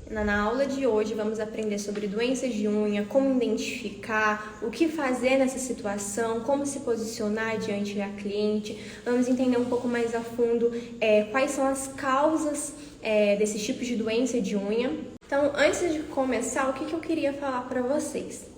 Na aula de hoje vamos aprender sobre doenças de unha, como identificar, o que fazer nessa situação, como se posicionar diante da cliente. Vamos entender um pouco mais a fundo quais são as causas desses tipos de doença de unha. Então, antes de começar, o que eu queria falar para vocês?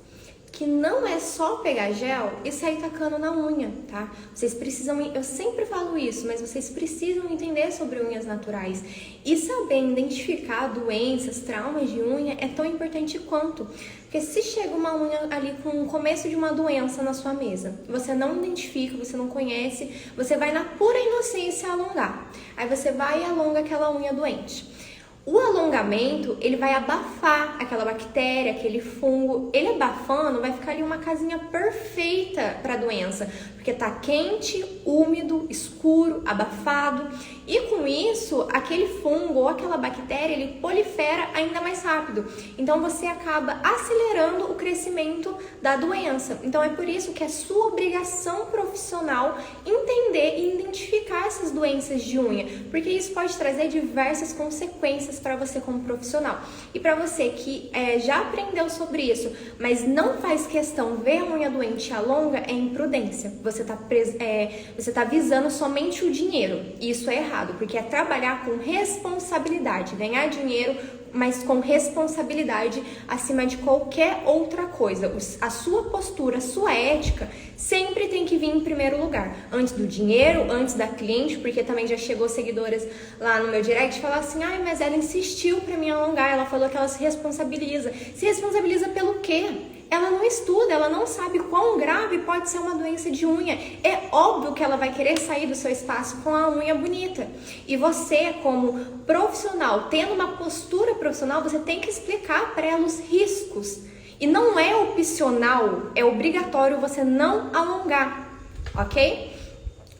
Que não é só pegar gel e sair tacando na unha, tá? Vocês precisam, eu sempre falo isso, mas vocês precisam entender sobre unhas naturais. E saber identificar doenças, traumas de unha é tão importante quanto. Porque se chega uma unha ali com o começo de uma doença na sua mesa, você não identifica, você não conhece, você vai na pura inocência alongar. Aí você vai e alonga aquela unha doente. O alongamento, ele vai abafar aquela bactéria, aquele fungo. Ele abafando, vai ficar ali uma casinha perfeita para a doença, porque tá quente, úmido, escuro, abafado. E com isso, aquele fungo ou aquela bactéria, ele prolifera ainda mais rápido. Então você acaba acelerando o crescimento da doença. Então é por isso que é sua obrigação profissional entender e identificar essas doenças de unha, porque isso pode trazer diversas consequências para você como profissional. E para você que já aprendeu sobre isso, mas não faz questão ver a unha doente e alonga, é imprudência. Você tá visando somente o dinheiro. E isso é errado, porque é trabalhar com responsabilidade, ganhar dinheiro, mas com responsabilidade acima de qualquer outra coisa. A sua postura, a sua ética sempre tem que vir em primeiro lugar, antes do dinheiro, antes da cliente, porque também já chegou seguidoras lá no meu direct falar assim: ai, mas ela insistiu pra mim alongar, ela falou que ela se responsabiliza. Se responsabiliza pelo quê? Ela não estuda, ela não sabe quão grave pode ser uma doença de unha. É óbvio que ela vai querer sair do seu espaço com a unha bonita. E você, como profissional, tendo uma postura profissional, você tem que explicar para ela os riscos. E não é opcional, é obrigatório você não alongar, ok?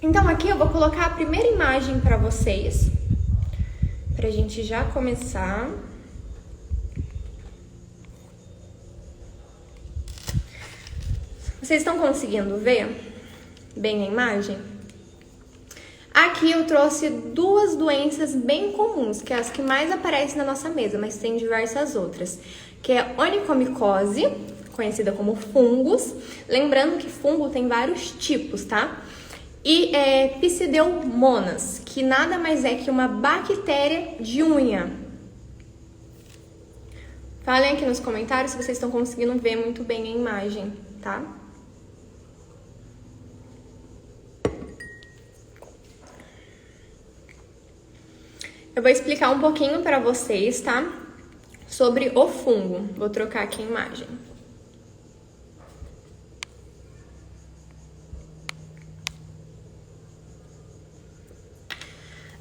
Então aqui eu vou colocar a primeira imagem para vocês, pra gente já começar. Vocês estão conseguindo ver bem a imagem? Aqui eu trouxe duas doenças bem comuns, que é as que mais aparecem na nossa mesa, mas tem diversas outras, que é onicomicose, conhecida como fungos. Lembrando que fungo tem vários tipos, tá? E pseudomonas, que nada mais é que uma bactéria de unha. Falem aqui nos comentários se vocês estão conseguindo ver muito bem a imagem, tá? Eu vou explicar um pouquinho para vocês, tá? Sobre o fungo. Vou trocar aqui a imagem.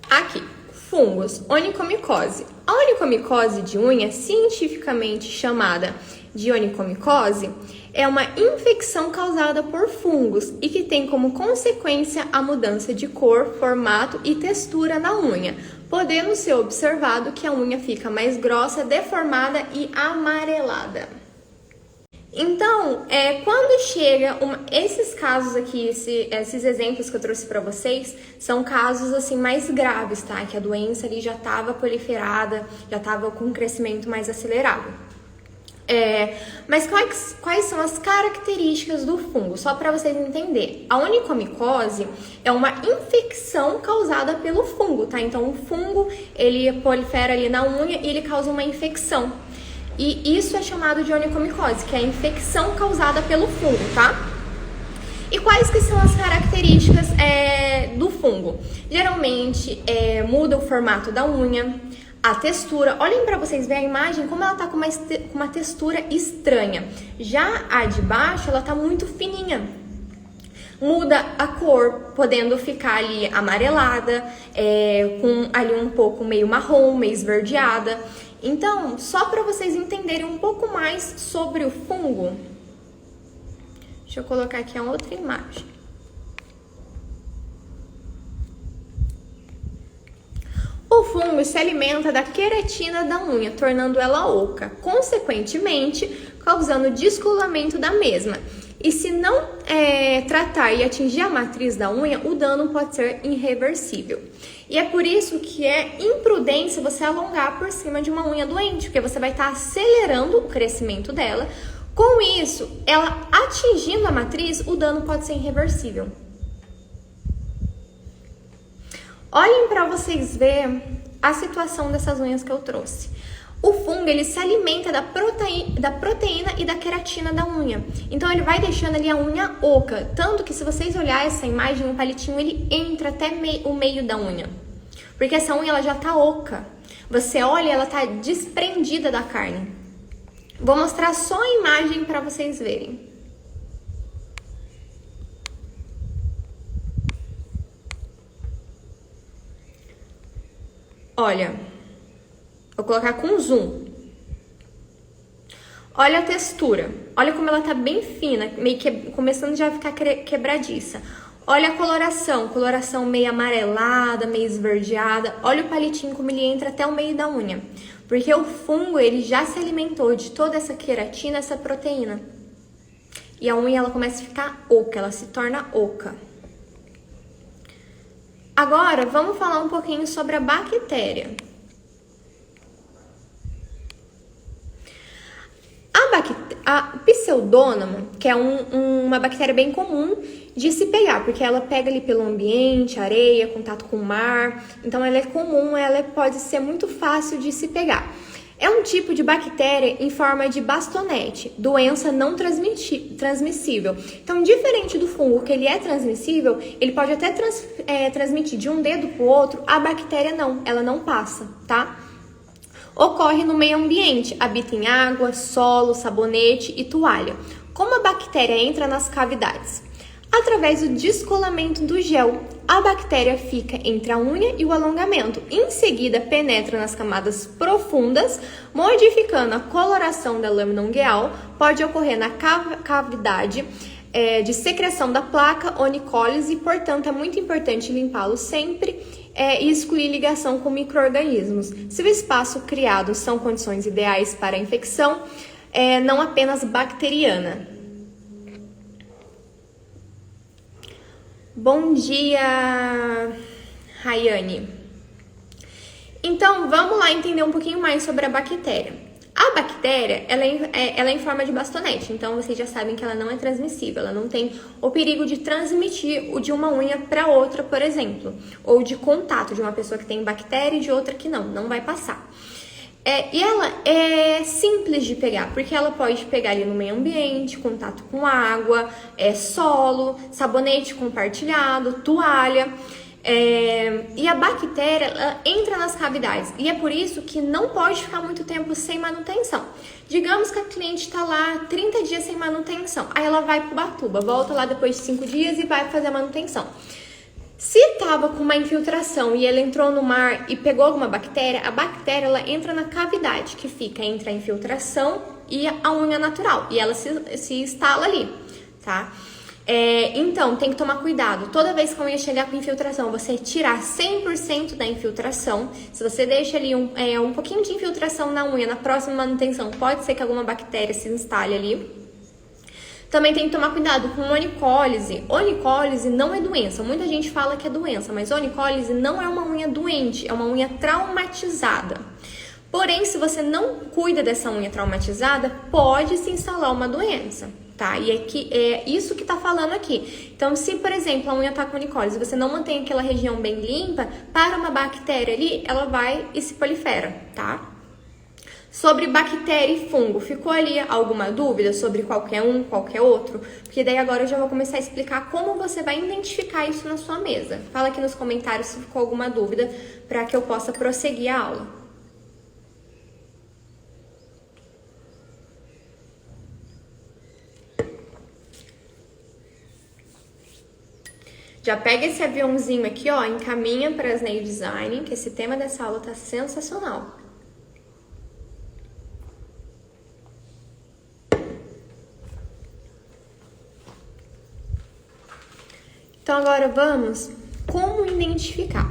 Aqui, fungos, onicomicose. A onicomicose de unha, cientificamente chamada de onicomicose, é uma infecção causada por fungos e que tem como consequência a mudança de cor, formato e textura da unha, podendo ser observado que a unha fica mais grossa, deformada e amarelada. Então, quando chega esses casos aqui, esses exemplos que eu trouxe para vocês, são casos assim mais graves, tá? Que a doença ali já estava proliferada, já estava com um crescimento mais acelerado. Mas quais são as características do fungo? Só para vocês entenderem. A onicomicose é uma infecção causada pelo fungo, tá? Então, o fungo, ele prolifera ali na unha e ele causa uma infecção. E isso é chamado de onicomicose, que é a infecção causada pelo fungo, tá? E quais que são as características do fungo? Geralmente, muda o formato da unha, a textura. Olhem para vocês verem a imagem, como ela tá com uma textura estranha. Já a de baixo, ela tá muito fininha. Muda a cor, podendo ficar ali amarelada, com ali um pouco meio marrom, meio esverdeada. Então, só para vocês entenderem um pouco mais sobre o fungo, deixa eu colocar aqui a outra imagem. O fungo se alimenta da queratina da unha, tornando ela oca, consequentemente causando descolamento da mesma. E se não tratar e atingir a matriz da unha, o dano pode ser irreversível. E é por isso que é imprudência você alongar por cima de uma unha doente, porque você vai estar acelerando o crescimento dela. Com isso, ela atingindo a matriz, o dano pode ser irreversível. Olhem para vocês verem a situação dessas unhas que eu trouxe. O fungo, ele se alimenta da proteína e da queratina da unha. Então, ele vai deixando ali a unha oca. Tanto que, se vocês olharem essa imagem, o palitinho, ele entra até o meio da unha. Porque essa unha, ela já tá oca. Você olha, ela tá desprendida da carne. Vou mostrar só a imagem para vocês verem. Olha, vou colocar com zoom. Olha a textura. Olha como ela tá bem fina, meio que começando já a ficar quebradiça. Olha a coloração meio amarelada, meio esverdeada. Olha o palitinho como ele entra até o meio da unha. Porque o fungo, ele já se alimentou de toda essa queratina, essa proteína. E a unha, ela começa a ficar oca, ela se torna oca. Agora, vamos falar um pouquinho sobre a bactéria. A Pseudomonas, que é uma bactéria bem comum de se pegar, porque ela pega ali pelo ambiente, areia, contato com o mar. Então, ela é comum, ela pode ser muito fácil de se pegar. É um tipo de bactéria em forma de bastonete, doença não transmissível. Então, diferente do fungo, que ele é transmissível, ele pode até transmitir de um dedo para o outro, a bactéria não, ela não passa, tá? Ocorre no meio ambiente, habita em água, solo, sabonete e toalha. Como a bactéria entra nas cavidades? Através do descolamento do gel, a bactéria fica entre a unha e o alongamento. Em seguida, penetra nas camadas profundas, modificando a coloração da lâmina ungueal. Pode ocorrer na cavidade de secreção da placa onicólise, portanto, é muito importante limpá-lo sempre e excluir ligação com micro-organismos. Se o espaço criado são condições ideais para a infecção, não apenas bacteriana. Bom dia, Rayane. Então, vamos lá entender um pouquinho mais sobre a bactéria. A bactéria, ela é em forma de bastonete, então vocês já sabem que ela não é transmissível, ela não tem o perigo de transmitir o de uma unha para outra, por exemplo, ou de contato de uma pessoa que tem bactéria e de outra que não vai passar. E ela é simples de pegar, porque ela pode pegar ali no meio ambiente, contato com água, solo, sabonete compartilhado, toalha. E a bactéria, ela entra nas cavidades, e é por isso que não pode ficar muito tempo sem manutenção. Digamos que a cliente está lá 30 dias sem manutenção, aí ela vai para Ubatuba, volta lá depois de 5 dias e vai fazer a manutenção. Se estava com uma infiltração e ela entrou no mar e pegou alguma bactéria, a bactéria ela entra na cavidade que fica entre a infiltração e a unha natural, e ela se instala ali, tá? Então, tem que tomar cuidado. Toda vez que a unha chegar com infiltração, você tirar 100% da infiltração. Se você deixa ali um pouquinho de infiltração na unha, na próxima manutenção, pode ser que alguma bactéria se instale ali. Também tem que tomar cuidado com onicólise. Onicólise não é doença. Muita gente fala que é doença, mas onicólise não é uma unha doente, é uma unha traumatizada. Porém, se você não cuida dessa unha traumatizada, pode se instalar uma doença. Tá? E é isso que tá falando aqui. Então, se, por exemplo, a unha tá com onicólise, você não mantém aquela região bem limpa, para uma bactéria ali, ela vai e se prolifera, tá? Sobre bactéria e fungo, ficou ali alguma dúvida sobre qualquer um, qualquer outro? Porque daí agora eu já vou começar a explicar como você vai identificar isso na sua mesa. Fala aqui nos comentários se ficou alguma dúvida, para que eu possa prosseguir a aula. Já pega esse aviãozinho aqui, ó, encaminha para as nail design, que esse tema dessa aula tá sensacional. Então agora vamos como identificar.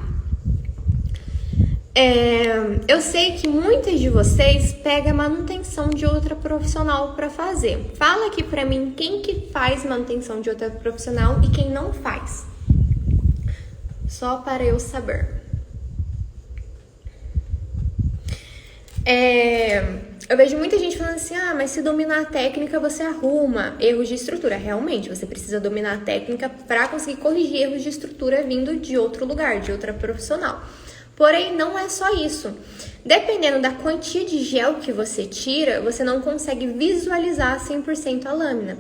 Eu sei que muitas de vocês pegam a manutenção de outra profissional para fazer. Fala aqui para mim quem que faz manutenção de outra profissional e quem não faz. Só para eu saber. Eu vejo muita gente falando assim, mas se dominar a técnica você arruma erros de estrutura. Realmente, você precisa dominar a técnica para conseguir corrigir erros de estrutura vindo de outro lugar, de outra profissional. Porém, não é só isso. Dependendo da quantia de gel que você tira, você não consegue visualizar 100% a lâmina.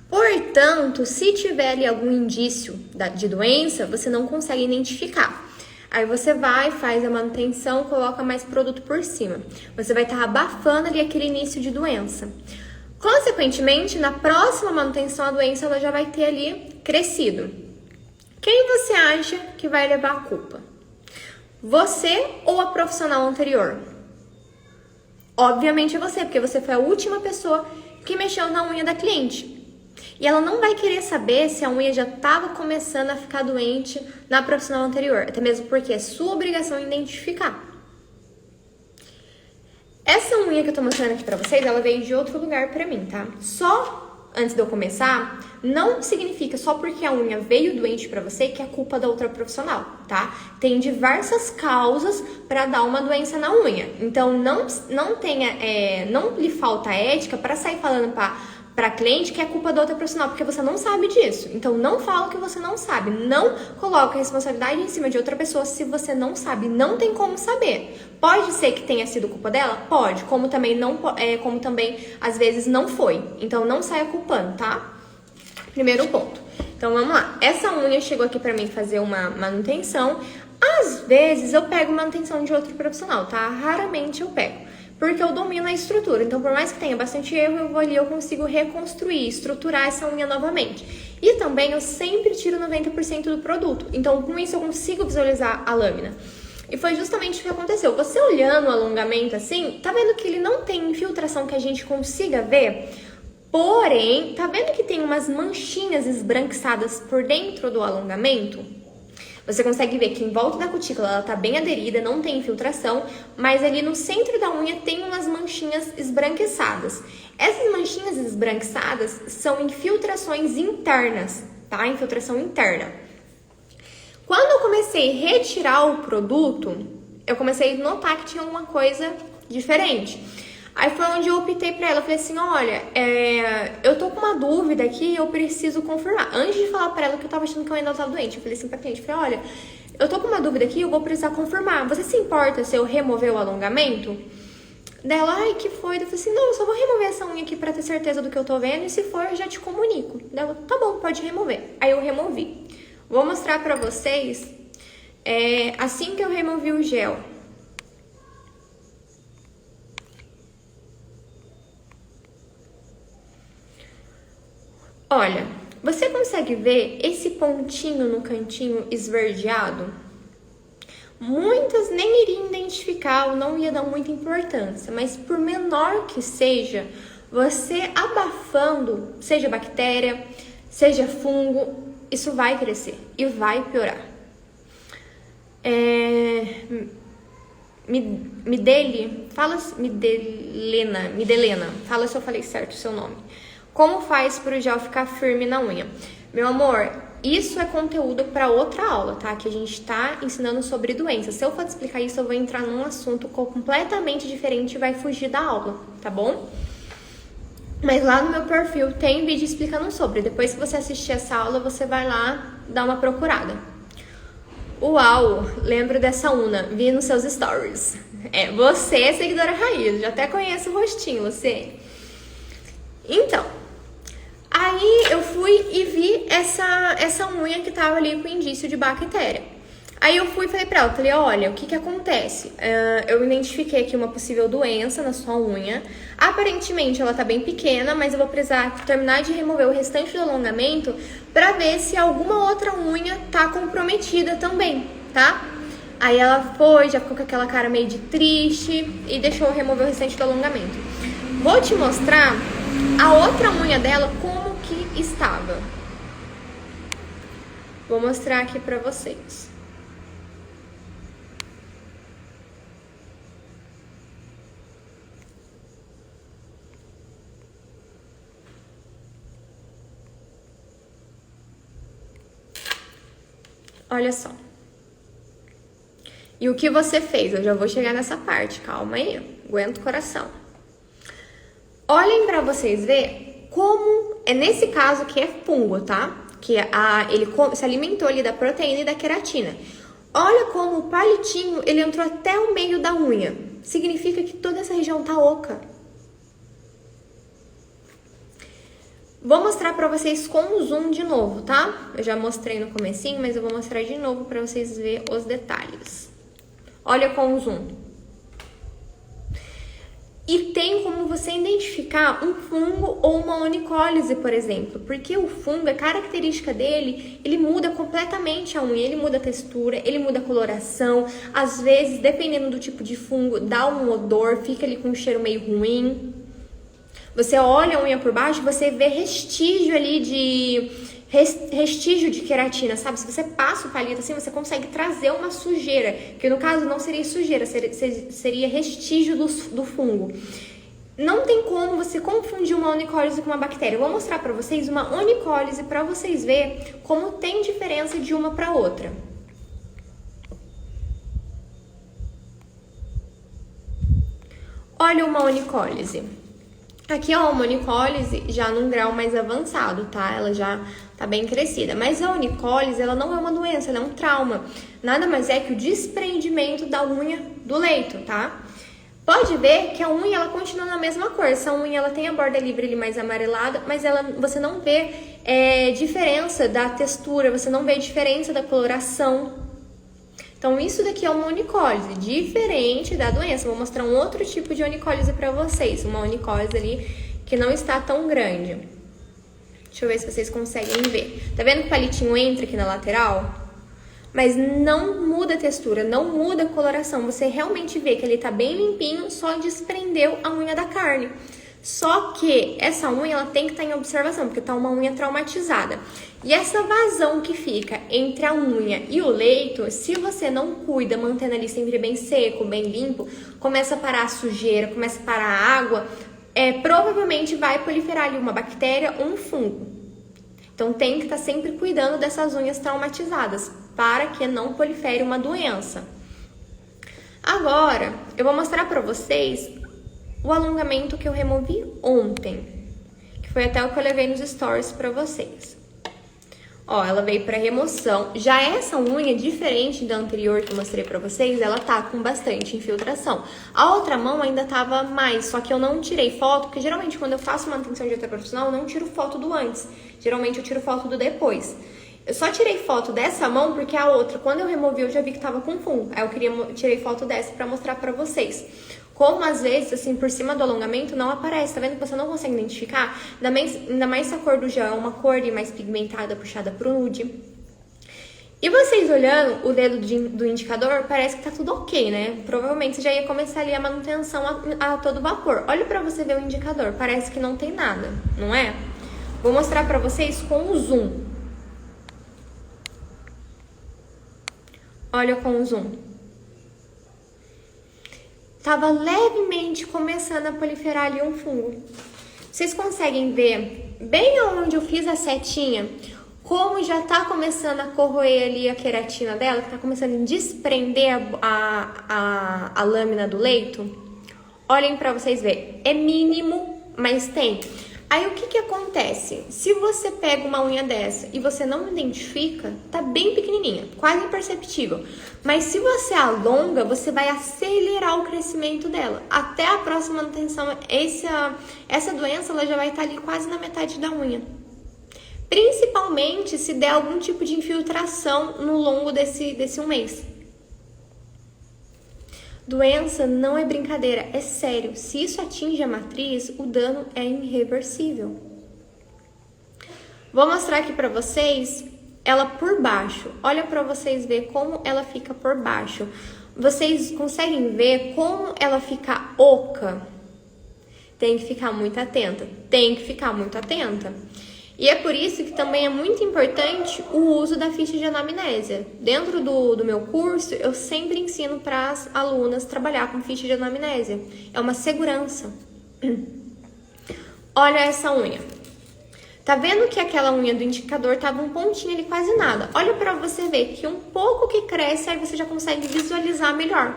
Portanto, se tiver ali algum indício de doença, você não consegue identificar. Aí você vai, faz a manutenção, coloca mais produto por cima. Você vai estar abafando ali aquele início de doença. Consequentemente, na próxima manutenção, a doença ela já vai ter ali crescido. Quem você acha que vai levar a culpa? Você ou a profissional anterior? Obviamente é você, porque você foi a última pessoa que mexeu na unha da cliente. E ela não vai querer saber se a unha já estava começando a ficar doente na profissional anterior. Até mesmo porque é sua obrigação identificar. Essa unha que eu tô mostrando aqui pra vocês, ela veio de outro lugar pra mim, tá? Só antes de eu começar, não significa só porque a unha veio doente pra você que é culpa da outra profissional, tá? Tem diversas causas pra dar uma doença na unha. Então, não lhe falta ética pra sair falando pra cliente que é culpa da outra profissional, porque você não sabe disso. Então, não fala o que você não sabe. Não coloque a responsabilidade em cima de outra pessoa se você não sabe. Não tem como saber. Pode ser que tenha sido culpa dela? Pode. Como também, às vezes, não foi. Então, não saia culpando, tá? Primeiro ponto. Então, vamos lá. Essa unha chegou aqui pra mim fazer uma manutenção. Às vezes, eu pego manutenção de outro profissional, tá? Raramente eu pego. Porque eu domino a estrutura. Então, por mais que tenha bastante erro, eu vou ali, eu consigo reconstruir, estruturar essa unha novamente. E também eu sempre tiro 90% do produto. Então, com isso eu consigo visualizar a lâmina. E foi justamente o que aconteceu. Você olhando o alongamento assim, tá vendo que ele não tem infiltração que a gente consiga ver? Porém, tá vendo que tem umas manchinhas esbranquiçadas por dentro do alongamento? Você consegue ver que em volta da cutícula ela tá bem aderida, não tem infiltração, mas ali no centro da unha tem umas manchinhas esbranquiçadas. Essas manchinhas esbranquiçadas são infiltrações internas, tá? Infiltração interna. Quando eu comecei a retirar o produto, eu comecei a notar que tinha alguma coisa diferente. Aí foi onde eu optei pra ela, eu falei assim, olha, eu tô com uma dúvida aqui, eu preciso confirmar. Antes de falar pra ela que eu tava achando que eu ainda tava doente, eu falei assim pra cliente, olha, eu tô com uma dúvida aqui, eu vou precisar confirmar. Você se importa se eu remover o alongamento? Dela, que foi? Eu falei assim, não, eu só vou remover essa unha aqui pra ter certeza do que eu tô vendo, e se for, eu já te comunico. Dela, tá bom, pode remover. Aí eu removi. Vou mostrar pra vocês, assim que eu removi o gel. Olha, você consegue ver esse pontinho no cantinho esverdeado? Muitas nem iriam identificar ou não ia dar muita importância, mas por menor que seja, você abafando, seja bactéria, seja fungo, isso vai crescer e vai piorar. Midelena, fala se eu falei certo o seu nome. Como faz para o gel ficar firme na unha? Meu amor, isso é conteúdo para outra aula, tá? Que a gente tá ensinando sobre doenças. Se eu for te explicar isso, eu vou entrar num assunto completamente diferente e vai fugir da aula, tá bom? Mas lá no meu perfil tem vídeo explicando sobre. Depois que você assistir essa aula, você vai lá dar uma procurada. Uau, lembro dessa Una, vi nos seus stories. Você é seguidora raiz, já até conheço o rostinho, você. Então, aí eu fui e vi essa unha que tava ali com indício de bactéria. Aí eu fui e falei pra ela, olha, o que acontece? Eu identifiquei aqui uma possível doença na sua unha. Aparentemente ela tá bem pequena, mas eu vou precisar terminar de remover o restante do alongamento pra ver se alguma outra unha tá comprometida também, tá? Aí ela foi, já ficou com aquela cara meio de triste e deixou eu remover o restante do alongamento. Vou te mostrar a outra unha dela como que estava. Vou mostrar aqui pra vocês. Olha só. E o que você fez? Eu já vou chegar nessa parte, calma aí, aguenta o coração. Olhem pra vocês verem como, é nesse caso que é fungo, tá? Que ele se alimentou ali da proteína e da queratina. Olha como o palitinho, ele entrou até o meio da unha. Significa que toda essa região tá oca. Vou mostrar pra vocês com o zoom de novo, tá? Eu já mostrei no comecinho, mas eu vou mostrar de novo pra vocês verem os detalhes. Olha com o zoom. E tem como você identificar um fungo ou uma onicólise, por exemplo. Porque o fungo, a característica dele, ele muda completamente a unha. Ele muda a textura, ele muda a coloração. Às vezes, dependendo do tipo de fungo, dá um odor, fica ali com um cheiro meio ruim. Você olha a unha por baixo, você vê vestígio ali restígio de queratina, sabe? Se você passa o palito assim, você consegue trazer uma sujeira, que no caso não seria sujeira, seria restígio do fungo. Não tem como você confundir uma onicólise com uma bactéria. Eu vou mostrar pra vocês uma onicólise pra vocês verem como tem diferença de uma pra outra. Olha uma onicólise. Aqui é uma onicólise já num grau mais avançado, tá? Ela já tá bem crescida. Mas a onicólise, ela não é uma doença, ela é um trauma. Nada mais é que o desprendimento da unha do leito, tá? Pode ver que a unha, ela continua na mesma cor. Essa unha, ela tem a borda livre ali mais amarelada, mas você não vê diferença da textura, você não vê diferença da coloração. Então, isso daqui é uma onicólise, diferente da doença. Vou mostrar um outro tipo de onicólise pra vocês. Uma onicólise ali que não está tão grande. Deixa eu ver se vocês conseguem ver. Tá vendo que o palitinho entra aqui na lateral? Mas não muda a textura, não muda a coloração. Você realmente vê que ele tá bem limpinho, só desprendeu a unha da carne. Só que essa unha, ela tem que estar em observação, porque tá uma unha traumatizada. E essa vazão que fica entre a unha e o leito, se você não cuida, mantendo ali sempre bem seco, bem limpo, começa a parar a sujeira, começa a parar a água, provavelmente vai proliferar ali uma bactéria ou um fungo. Então tem que estar sempre cuidando dessas unhas traumatizadas, para que não prolifere uma doença. Agora, eu vou mostrar para vocês o alongamento que eu removi ontem, que foi até o que eu levei nos stories para vocês. Ó, ela veio para remoção. Já essa unha, diferente da anterior que eu mostrei para vocês, ela tá com bastante infiltração. A outra mão ainda tava mais, só que eu não tirei foto, porque geralmente quando eu faço manutenção de profissional, eu não tiro foto do antes. Geralmente eu tiro foto do depois. Eu só tirei foto dessa mão porque a outra, quando eu removi, eu já vi que tava com fungo. Aí eu tirei foto dessa para mostrar para vocês. Como às vezes, assim, por cima do alongamento não aparece, tá vendo que você não consegue identificar? Ainda mais se a cor do gel é uma cor mais pigmentada, puxada pro nude. E vocês olhando o dedo do indicador, parece que tá tudo ok, né? Provavelmente você já ia começar ali a manutenção a todo vapor. Olha pra você ver o indicador, parece que não tem nada, não é? Vou mostrar pra vocês com o zoom. Olha com o zoom. Tava levemente começando a proliferar ali um fungo. Vocês conseguem ver bem onde eu fiz a setinha, como já tá começando a corroer ali a queratina dela, que tá começando a desprender a lâmina do leito? Olhem pra vocês verem. É mínimo, mas tem. Aí o que acontece? Se você pega uma unha dessa e você não identifica, tá bem pequenininha, quase imperceptível. Mas se você alonga, você vai acelerar o crescimento dela. Até a próxima manutenção, essa doença ela já vai estar ali quase na metade da unha. Principalmente se der algum tipo de infiltração no longo desse um mês. Doença não é brincadeira, é sério. Se isso atinge a matriz, o dano é irreversível. Vou mostrar aqui pra vocês ela por baixo. Olha pra vocês verem como ela fica por baixo. Vocês conseguem ver como ela fica oca? Tem que ficar muito atenta. Tem que ficar muito atenta. E é por isso que também é muito importante o uso da ficha de anamnésia. Dentro do meu curso, eu sempre ensino para as alunas trabalhar com ficha de anamnésia. É uma segurança. Olha essa unha. Tá vendo que aquela unha do indicador tava um pontinho ali, quase nada. Olha pra você ver que um pouco que cresce, aí você já consegue visualizar melhor.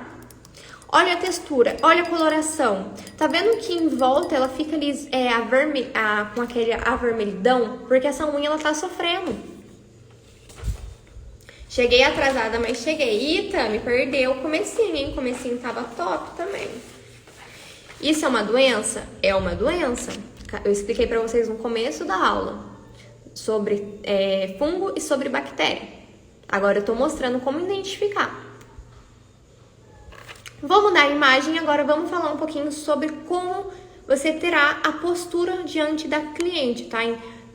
Olha a textura, olha a coloração. Tá vendo que em volta ela fica ali com aquele avermelhidão? Porque essa unha ela tá sofrendo. Cheguei atrasada, mas cheguei. Eita, me perdeu o comecinho, hein? O comecinho tava top também. Isso é uma doença? É uma doença. Eu expliquei pra vocês no começo da aula sobre fungo e sobre bactéria. Agora eu tô mostrando como identificar. Vou mudar a imagem, agora vamos falar um pouquinho sobre como você terá a postura diante da cliente, tá?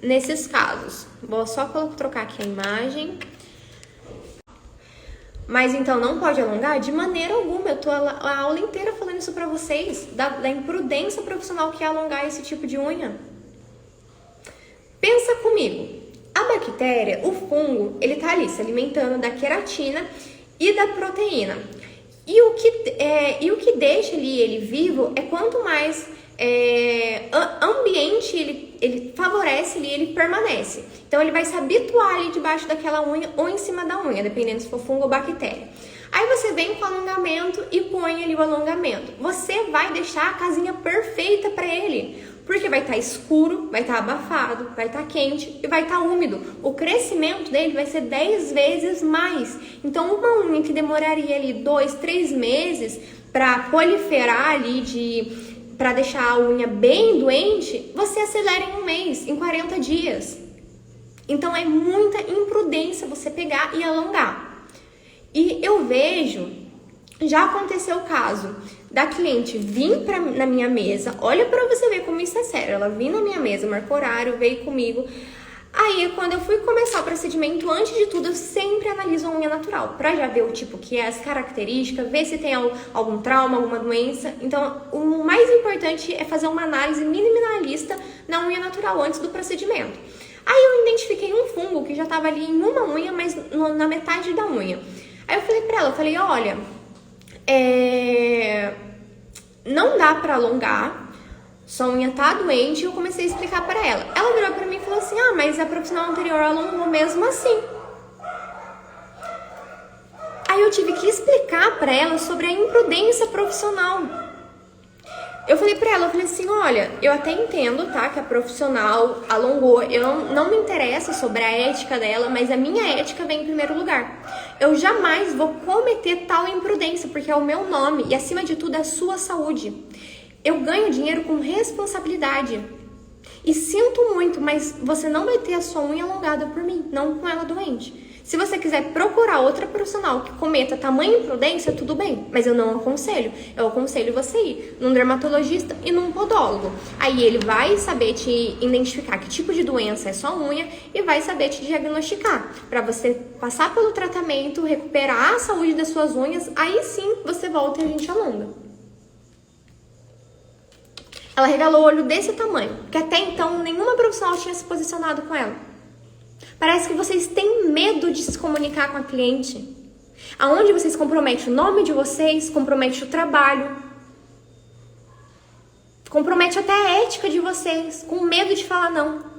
Nesses casos. Vou só trocar aqui a imagem. Mas então não pode alongar de maneira alguma. Eu tô a aula inteira falando isso pra vocês, da imprudência profissional que é alongar esse tipo de unha. Pensa comigo. A bactéria, o fungo, ele tá ali se alimentando da queratina e da proteína. E o que deixa ali ele vivo é quanto mais ambiente ele favorece ali, ele permanece. Então ele vai se habituar ali debaixo daquela unha ou em cima da unha, dependendo se for fungo ou bactéria. Aí você vem com o alongamento e põe ali o alongamento. Você vai deixar a casinha perfeita para ele, porque vai estar escuro, vai estar abafado, vai estar quente e vai estar úmido. O crescimento dele vai ser 10 vezes mais. Então uma unha que demoraria ali 2, 3 meses para proliferar ali para deixar a unha bem doente, você acelera em 1 mês, em 40 dias. Então é muita imprudência você pegar e alongar. E eu vejo, já aconteceu o caso da cliente vir na minha mesa, olha pra você ver como isso é sério, ela vir na minha mesa, marcou horário, veio comigo. Aí, quando eu fui começar o procedimento, antes de tudo, eu sempre analiso a unha natural, pra já ver o tipo que é, as características, ver se tem algum trauma, alguma doença. Então, o mais importante é fazer uma análise minimalista na unha natural antes do procedimento. Aí eu identifiquei um fungo que já tava ali em uma unha, mas na metade da unha. Aí eu falei pra ela, olha, não dá pra alongar, sua unha tá doente, e eu comecei a explicar pra ela. Ela virou pra mim e falou assim, mas a profissional anterior alongou mesmo assim. Aí eu tive que explicar pra ela sobre a imprudência profissional. Eu falei pra ela, olha, eu até entendo, tá, que a profissional alongou, eu não me interessa sobre a ética dela, mas a minha ética vem em primeiro lugar. Eu jamais vou cometer tal imprudência, porque é o meu nome e, acima de tudo, é a sua saúde. Eu ganho dinheiro com responsabilidade. E sinto muito, mas você não vai ter a sua unha alongada por mim, não com ela doente. Se você quiser procurar outra profissional que cometa tamanha imprudência, tudo bem, mas eu não aconselho. Eu aconselho você ir num dermatologista e num podólogo. Aí ele vai saber te identificar que tipo de doença é sua unha e vai saber te diagnosticar. Para você passar pelo tratamento, recuperar a saúde das suas unhas, aí sim você volta e a gente alonga. Ela regalou o olho desse tamanho, que até então nenhuma profissional tinha se posicionado com ela. Parece que vocês têm medo de se comunicar com a cliente. Aonde vocês comprometem o nome de vocês, compromete o trabalho, compromete até a ética de vocês, com medo de falar não.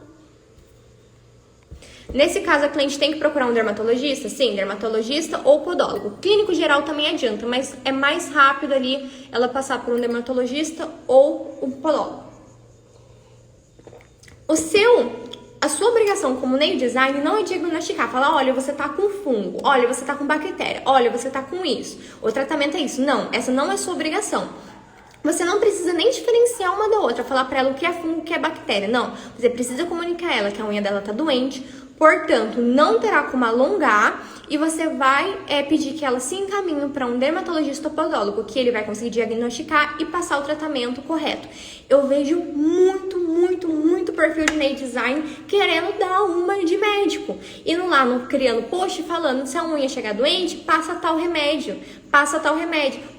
Nesse caso, a cliente tem que procurar um dermatologista? Sim, dermatologista ou podólogo. Clínico geral também adianta, mas é mais rápido ali ela passar por um dermatologista ou um podólogo. A sua obrigação como nail design não é diagnosticar, falar, olha, você tá com fungo, olha, você tá com bactéria, olha, você tá com isso, o tratamento é isso. Não, essa não é sua obrigação. Você não precisa nem diferenciar uma da outra, falar pra ela o que é fungo, o que é bactéria. Não, você precisa comunicar a ela que a unha dela tá doente, portanto, não terá como alongar, e você vai pedir que ela se encaminhe para um dermatologista ou podólogo, que ele vai conseguir diagnosticar e passar o tratamento correto. Eu vejo muito perfil de nail design querendo dar uma de médico. Indo lá, criando post falando, se a unha chegar doente, passa tal remédio,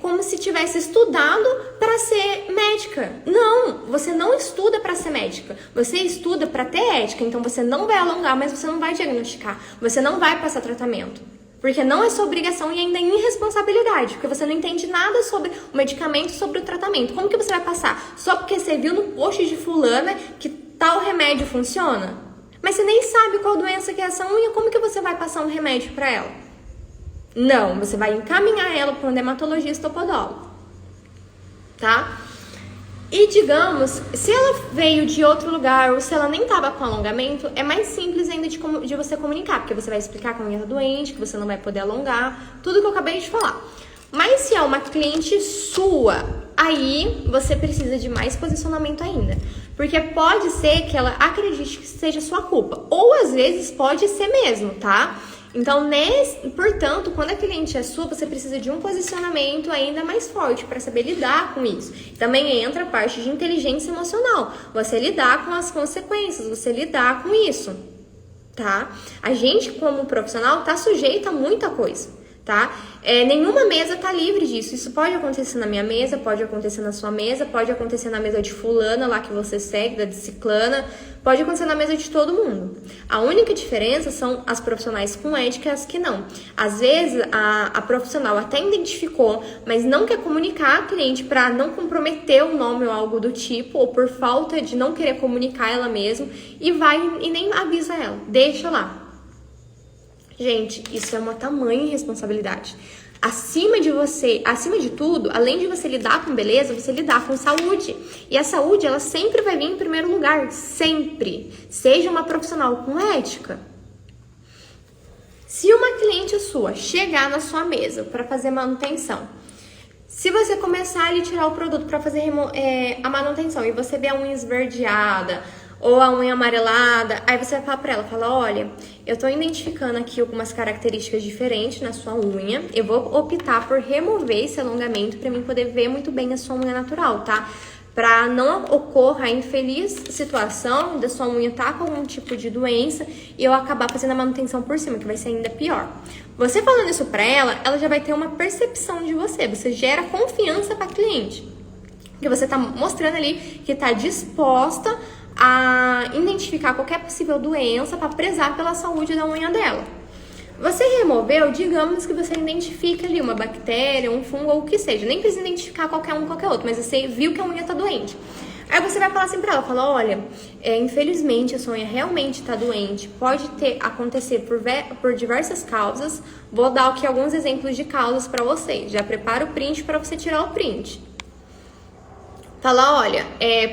como se tivesse estudado para ser médica. Não, você não estuda para ser médica, você estuda para ter ética, então você não vai alongar, mas você não vai diagnosticar, você não vai passar tratamento. Porque não é sua obrigação e ainda é irresponsabilidade, porque você não entende nada sobre o medicamento, sobre o tratamento. Como que você vai passar? Só porque você viu no post de fulana que tal remédio funciona? Mas você nem sabe qual doença que é essa unha, como que você vai passar um remédio para ela? Não, você vai encaminhar ela para um dermatologista ou podólogo, tá? E digamos, se ela veio de outro lugar ou se ela nem tava com alongamento, é mais simples ainda de você comunicar, porque você vai explicar que a unha tá doente, que você não vai poder alongar, tudo que eu acabei de falar. Mas se é uma cliente sua, aí você precisa de mais posicionamento ainda. Porque pode ser que ela acredite que seja sua culpa. Ou às vezes pode ser mesmo, tá? Então, portanto, quando a cliente é sua, você precisa de um posicionamento ainda mais forte para saber lidar com isso. Também entra a parte de inteligência emocional. Você lidar com as consequências, você lidar com isso, tá? A gente, como profissional, tá sujeito a muita coisa. Tá? Nenhuma mesa tá livre disso. Isso pode acontecer na minha mesa, pode acontecer na sua mesa, pode acontecer na mesa de fulana lá que você segue, da de ciclana, pode acontecer na mesa de todo mundo. A única diferença são as profissionais com ética e as que não. Às vezes a profissional até identificou, mas não quer comunicar a cliente para não comprometer o nome ou algo do tipo, ou por falta de não querer comunicar ela mesma, e vai e nem avisa ela, deixa lá. Gente, isso é uma tamanha responsabilidade. Acima de tudo, além de você lidar com beleza, você lidar com saúde. E a saúde, ela sempre vai vir em primeiro lugar, sempre. Seja uma profissional com ética. Se uma cliente sua chegar na sua mesa para fazer manutenção, se você começar a lhe tirar o produto para fazer a manutenção e você vê a unha esverdeada, ou a unha amarelada, aí você vai falar pra ela, fala, olha, eu tô identificando aqui algumas características diferentes na sua unha, eu vou optar por remover esse alongamento pra mim poder ver muito bem a sua unha natural, tá? Pra não ocorra a infeliz situação da sua unha estar com algum tipo de doença e eu acabar fazendo a manutenção por cima, que vai ser ainda pior. Você falando isso pra ela, ela já vai ter uma percepção de você gera confiança pra cliente, porque você tá mostrando ali que tá disposta a identificar qualquer possível doença para prezar pela saúde da unha dela. Você removeu, digamos que você identifica ali uma bactéria, um fungo ou o que seja, nem precisa identificar qualquer outro, mas você viu que a unha tá doente. Aí você vai falar assim pra ela, fala, olha, infelizmente a sua unha realmente tá doente, pode acontecer por diversas causas, vou dar aqui alguns exemplos de causas para vocês, já prepara o print para você tirar o print. Fala, olha,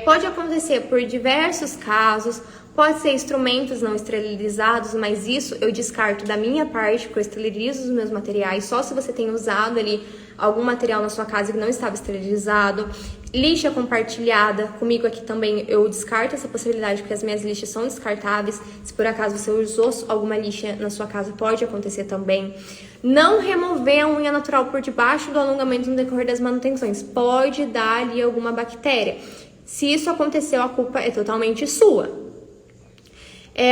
pode acontecer por diversos casos, pode ser instrumentos não esterilizados, mas isso eu descarto da minha parte, porque eu esterilizo os meus materiais, só se você tem usado ali algum material na sua casa que não estava esterilizado. Lixa compartilhada, comigo aqui também eu descarto essa possibilidade, porque as minhas lixas são descartáveis. Se por acaso você usou alguma lixa na sua casa, pode acontecer também. Não remover a unha natural por debaixo do alongamento no decorrer das manutenções. Pode dar ali alguma bactéria. Se isso aconteceu, a culpa é totalmente sua.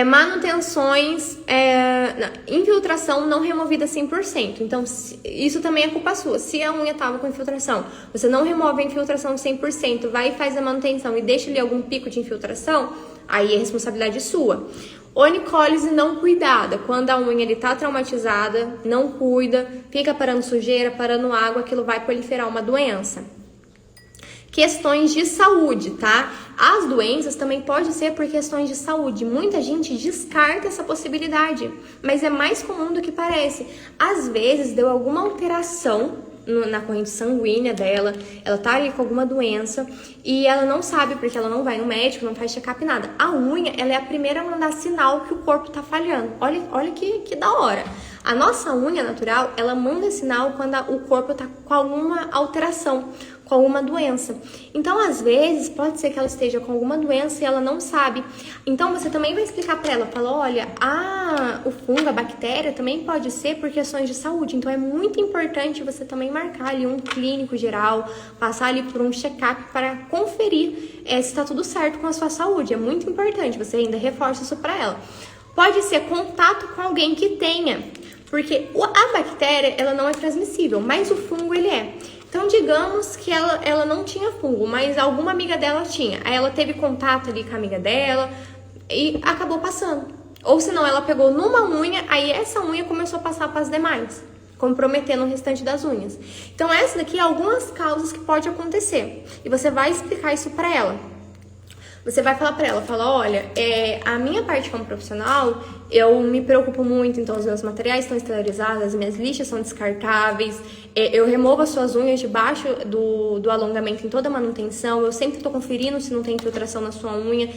Manutenções, infiltração não removida 100%. Então, isso também é culpa sua. Se a unha estava com infiltração, você não remove a infiltração 100%, vai e faz a manutenção e deixa ali algum pico de infiltração, aí é responsabilidade sua. Onicólise não cuidada, quando a unha está traumatizada, não cuida, fica parando sujeira, parando água, aquilo vai proliferar uma doença. Questões de saúde, tá? As doenças também podem ser por questões de saúde. Muita gente descarta essa possibilidade, mas é mais comum do que parece. Às vezes deu alguma alteração na corrente sanguínea dela, ela tá ali com alguma doença e ela não sabe porque ela não vai no médico, não faz check-up, nada. A unha, ela é a primeira a mandar sinal que o corpo tá falhando. Olha que da hora. A nossa unha natural, ela manda sinal quando o corpo tá com alguma alteração, com alguma doença. Então, às vezes, pode ser que ela esteja com alguma doença e ela não sabe. Então, você também vai explicar para ela, fala, olha, o fungo, a bactéria também pode ser por questões de saúde. Então, é muito importante você também marcar ali um clínico geral, passar ali por um check-up para conferir se está tudo certo com a sua saúde. É muito importante, você ainda reforça isso para ela. Pode ser contato com alguém que tenha, porque a bactéria, ela não é transmissível, mas o fungo, ele é. Então, digamos que ela não tinha fungo, mas alguma amiga dela tinha. Aí ela teve contato ali com a amiga dela e acabou passando. Ou senão ela pegou numa unha, aí essa unha começou a passar para as demais, comprometendo o restante das unhas. Então, essa daqui é algumas causas que pode acontecer. E você vai explicar isso para ela. Você vai falar pra ela, fala, olha, a minha parte como profissional, eu me preocupo muito, então os meus materiais estão esterilizados, as minhas lixas são descartáveis, eu removo as suas unhas debaixo do alongamento em toda a manutenção, eu sempre tô conferindo se não tem infiltração na sua unha.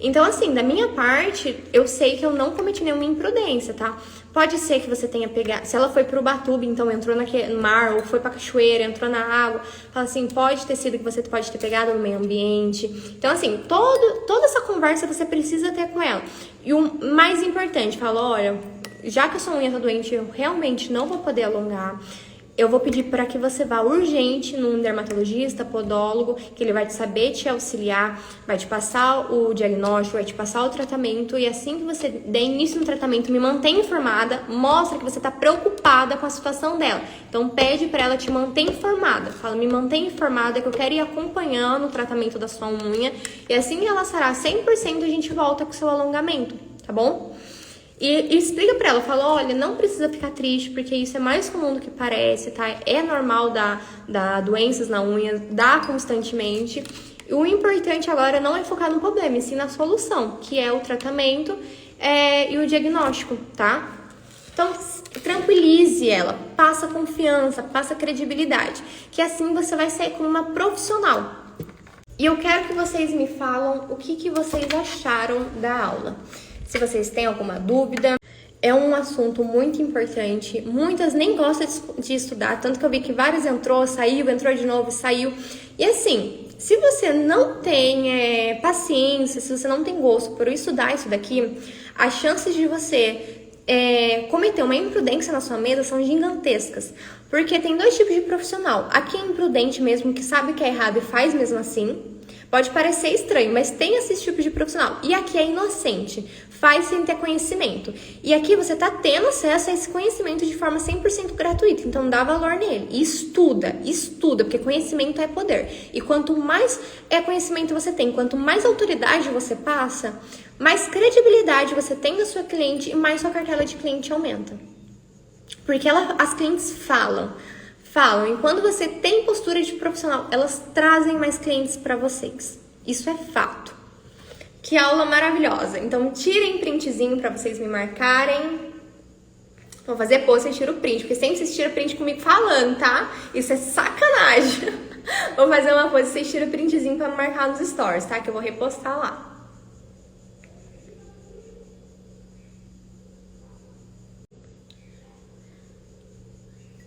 Então, assim, da minha parte, eu sei que eu não cometi nenhuma imprudência, tá? Pode ser que você tenha pegado... Se ela foi pro Ubatuba, então entrou no mar, ou foi pra cachoeira, entrou na água. Fala assim, pode ter sido que você pode ter pegado no meio ambiente. Então, assim, toda essa conversa você precisa ter com ela. E o mais importante, fala, olha, já que a sua unha tá doente, eu realmente não vou poder alongar. Eu vou pedir para que você vá urgente num dermatologista, podólogo, que ele vai saber te auxiliar, vai te passar o diagnóstico, vai te passar o tratamento e assim que você der início no tratamento, me mantenha informada, mostra que você está preocupada com a situação dela. Então pede para ela te manter informada, fala, me mantenha informada que eu quero ir acompanhando o tratamento da sua unha e assim que ela sará 100% a gente volta com o seu alongamento, tá bom? E explica pra ela, fala, olha, não precisa ficar triste, porque isso é mais comum do que parece, tá? É normal dar doenças na unha, dá constantemente. E o importante agora não é focar no problema, e sim na solução, que é o tratamento e o diagnóstico, tá? Então, tranquilize ela, passa confiança, passa credibilidade, que assim você vai sair como uma profissional. E eu quero que vocês me falam o que vocês acharam da aula. Se vocês têm alguma dúvida, é um assunto muito importante. Muitas nem gostam de estudar, tanto que eu vi que várias entrou de novo, saiu. E assim, se você não tem paciência, se você não tem gosto por estudar isso daqui, as chances de você cometer uma imprudência na sua mesa são gigantescas. Porque tem dois tipos de profissional. Aqui é imprudente mesmo, que sabe que é errado e faz mesmo assim. Pode parecer estranho, mas tem esse tipo de profissional. E aqui é inocente, faz sem ter conhecimento. E aqui você tá tendo acesso a esse conhecimento de forma 100% gratuita. Então dá valor nele. E estuda, porque conhecimento é poder. E quanto mais conhecimento você tem, quanto mais autoridade você passa, mais credibilidade você tem da sua cliente e mais sua cartela de cliente aumenta. Porque as clientes falam, e quando você tem postura de profissional, elas trazem mais clientes para vocês. Isso é fato. Que aula maravilhosa. Então, tirem printzinho para vocês me marcarem. Vou fazer post e tiro o print, porque sempre vocês tiram print comigo falando, tá? Isso é sacanagem. Vou fazer uma post e vocês tiram o printzinho para me marcar nos stories, tá? Que eu vou repostar lá.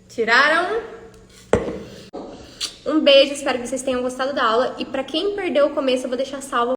Tiraram? Um beijo, espero que vocês tenham gostado da aula. E pra quem perdeu o começo, eu vou deixar salvo